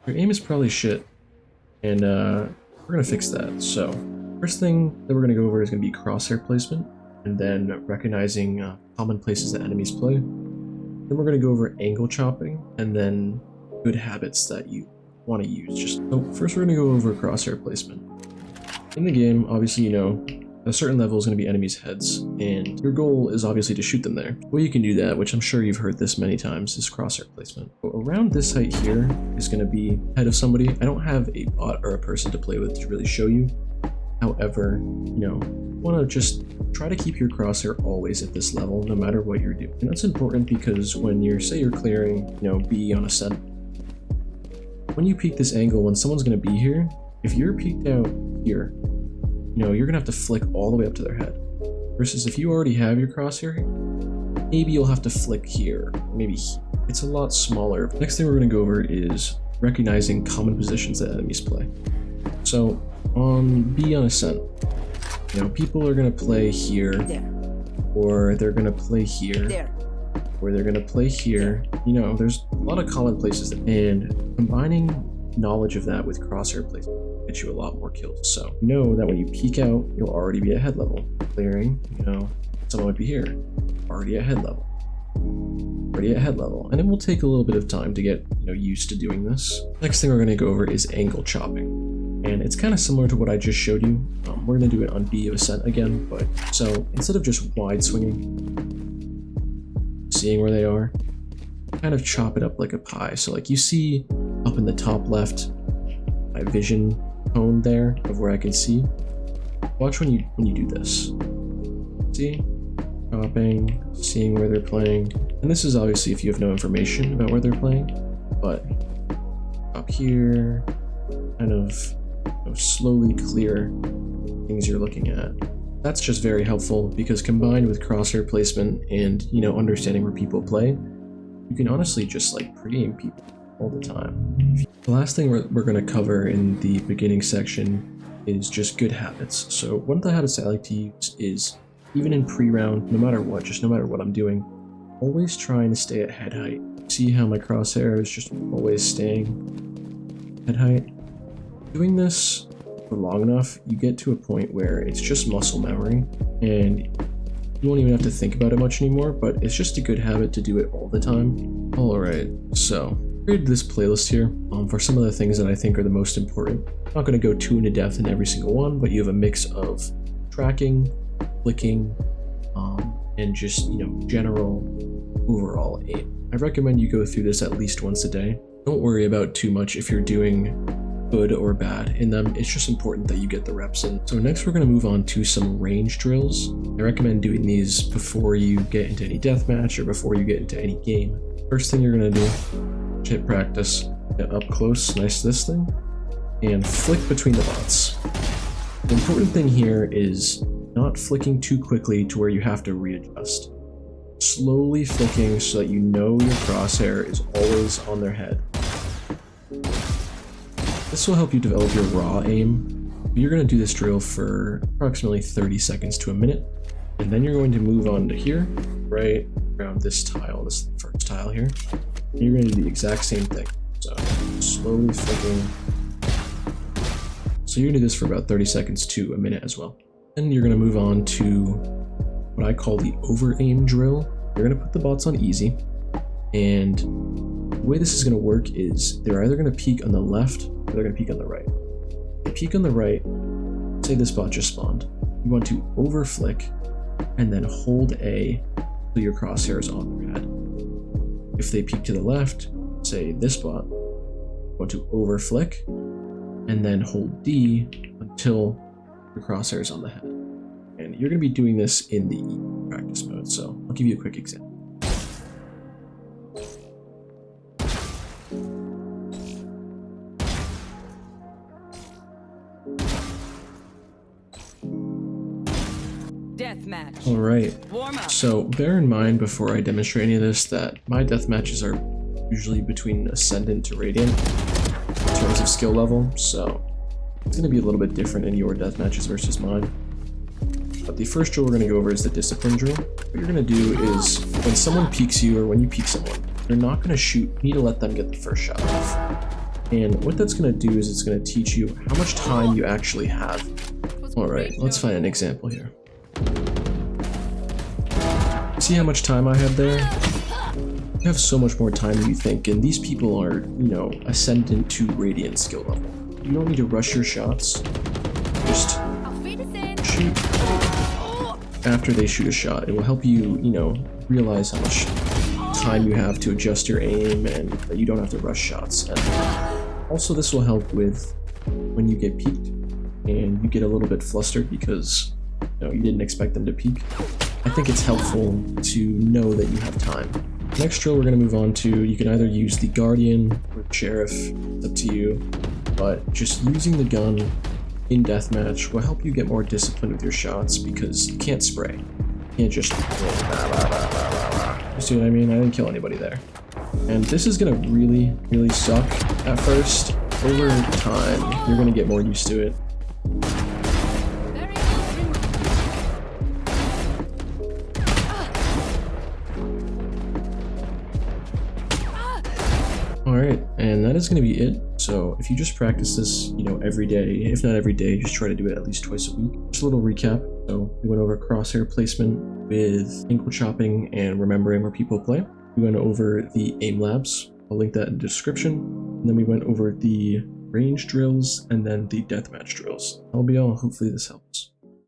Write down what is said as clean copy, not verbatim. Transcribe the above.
Your aim is probably shit, and we're gonna fix that. So, first thing that we're gonna go over is gonna be crosshair placement, and then recognizing common places that enemies play. Then we're gonna go over angle chopping, and then good habits that you want to use. So first we're gonna go over crosshair placement. In the game, obviously, you know, a certain level is going to be enemies' heads, and your goal is obviously to shoot them there. The way you can do that, which I'm sure you've heard this many times, is crosshair placement. So around this height here is going to be head of somebody. I don't have a bot or a person to play with to really show you. However, you know, want to just try to keep your crosshair always at this level, no matter what you're doing. And that's important because when say you're clearing, you know, B on ascent, when you peek this angle, when someone's going to be here, if you're peeked out here, you know, you're gonna have to flick all the way up to their head. Versus if you already have your crosshair, maybe you'll have to flick here, maybe here. It's a lot smaller. Next thing we're gonna go over is recognizing common positions that enemies play. So on B on ascent, you know, people are gonna play here, or they're gonna play here, or they're gonna play here. You know, there's a lot of common places, and combining knowledge of that with crosshair placement get you a lot more kills. So know that when you peek out, you'll already be at head level. Clearing, you know, someone might be here, already at head level. Already at head level. And it will take a little bit of time to get, you know, used to doing this. Next thing we're going to go over is angle chopping. And it's kind of similar to what I just showed you. We're going to do it on B of ascent again, but so instead of just wide swinging, seeing where they are, kind of chop it up like a pie. So like you see up in the top left, my vision cone there of where I can see. Watch when you do this. See? Chopping, seeing where they're playing. And this is obviously if you have no information about where they're playing, but up here, kind of, you know, slowly clear things you're looking at. That's just very helpful because combined with crosshair placement and, you know, understanding where people play, you can honestly just like pre-aim people all the time. The last thing we're going to cover in the beginning section is just good habits. So one of the habits I like to use is, even in pre-round, no matter what I'm doing, always trying to stay at head height. See how my crosshair is just always staying head height? Doing this for long enough, you get to a point where it's just muscle memory, and you won't even have to think about it much anymore, but it's just a good habit to do it all the time. Alright, so I created this playlist here for some of the things that I think are the most important. I'm not going to go too into depth in every single one, but you have a mix of tracking, flicking, and just, you know, general overall aim. I recommend you go through this at least once a day. Don't worry about too much if you're doing good or bad in them. It's just important that you get the reps in. So next we're going to move on to some range drills. I recommend doing these before you get into any deathmatch or before you get into any game. First thing you're going to do, hit practice, get up close, slice this thing, and flick between the bots. The important thing here is not flicking too quickly to where you have to readjust. Slowly flicking so that you know your crosshair is always on their head. This will help you develop your raw aim. You're going to do this drill for approximately 30 seconds to a minute, and then you're going to move on to here, right around this tile, this first tile here. And you're going to do the exact same thing. So slowly flicking. So you're going to do this for about 30 seconds to a minute as well. Then you're going to move on to what I call the over aim drill. You're going to put the bots on easy, and the way this is going to work is they're either going to peek on the left or they're going to peek on the right. If they peek on the right, say this bot just spawned, you want to over flick and then hold A so your crosshair is on their head. If they peek to the left, say this bot, you want to over flick and then hold D until your crosshair is on the head. And you're going to be doing this in the practice mode, so I'll give you a quick example. Deathmatch. Alright, Warm up. so bear in mind before I demonstrate any of this that my death matches are usually between Ascendant to Radiant in terms of skill level, so it's going to be a little bit different in your death matches versus mine. But the first drill we're going to go over is the discipline drill. What you're going to do is when someone peeks you or when you peek someone, you're not going to shoot. You need to let them get the first shot off. And what that's going to do is it's going to teach you how much time you actually have. Alright, let's find an example here. See how much time I have there? You have so much more time than you think, and these people are, you know, ascendant to Radiant skill level. You don't need to rush your shots. Just shoot after they shoot a shot. It will help you, you know, realize how much time you have to adjust your aim and that you don't have to rush shots. And also this will help with when you get peeked and you get a little bit flustered because, you know, you didn't expect them to peek. I think it's helpful to know that you have time. Next drill we're going to move on to, you can either use the Guardian or Sheriff, it's up to you, but just using the gun in deathmatch will help you get more disciplined with your shots because you can't spray. You can't just... You see what I mean? I didn't kill anybody there. And this is going to really, really suck at first. Over time, you're going to get more used to it. Alright, and that is going to be it. So if you just practice this, you know, every day, if not every day, just try to do it at least twice a week. Just a little recap. So we went over crosshair placement with ankle chopping and remembering where people play. We went over the aim labs. I'll link that in the description. And then we went over the range drills and then the deathmatch drills. That'll be all. Hopefully this helps.